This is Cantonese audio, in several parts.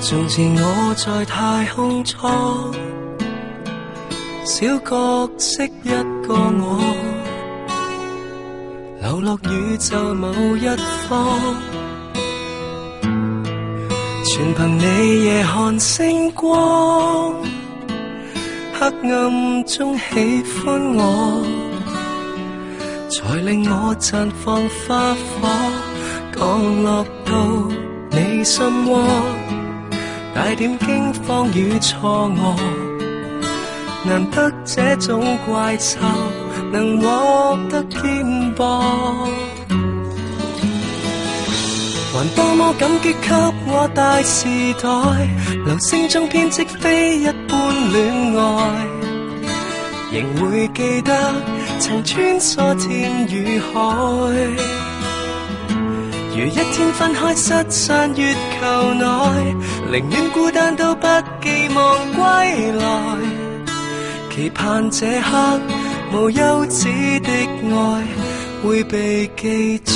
從前我在太空艙，小角色一個我，流落宇宙某一方，全憑你夜看星光，黑暗中喜歡我，才令我綻放花火，降落到你心窩，帶點驚慌與錯愕，難得這種怪獸能獲得肩膀，還多麼感激給我大時代，流星中編織非一般戀愛，仍會記得曾穿梭天與海，如一天分開失散月球內，寧願孤單都不寄望歸來，期盼這刻無休止的愛會被記載。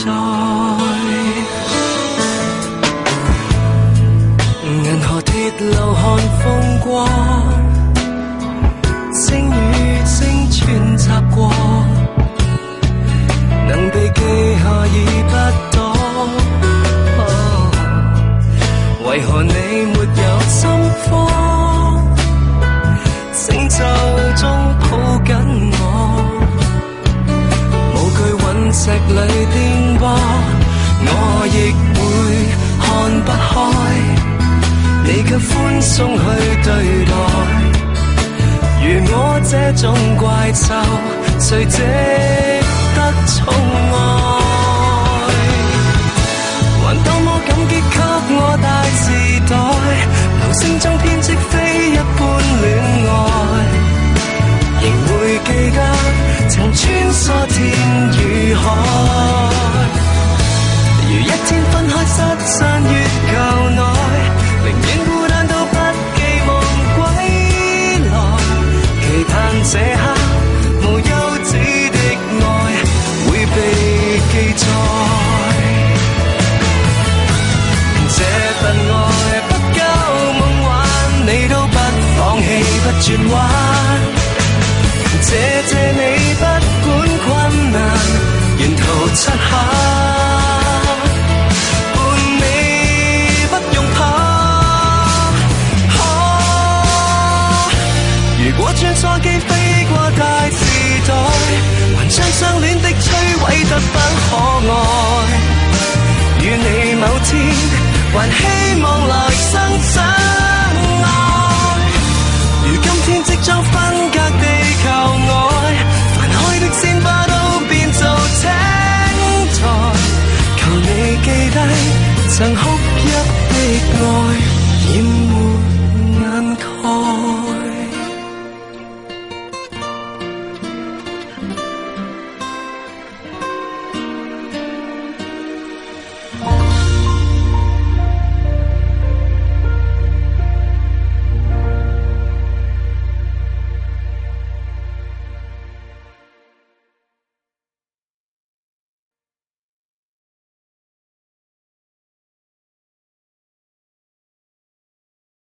銀河鐵路看風光，星與星穿插過，能被記下已不多。為何你沒有心慌？星宙中抱緊我，無懼隕石裏顛簸，我亦會看不開，你卻寬鬆去對待。如我這種怪獸，誰值得寵愛？還多麼感激給我大時代，流星中編織非一般戀愛，仍會記得曾穿梭天與海，如一天分開失散月球內，寧願孤單都不寄望歸來，期盼這刻無休止的愛會被記載。這份愛不夠夢幻，你都不放棄不轉彎，謝謝你不管困難，沿途漆黑，伴你不用怕。如果穿梭機飛過大時代，還將相戀的摧毀得不可愛，與你某天還希望來生相愛，如今天即將分隔地球外，繁開的鮮花都變做青苔，求你記低曾哭泣的愛。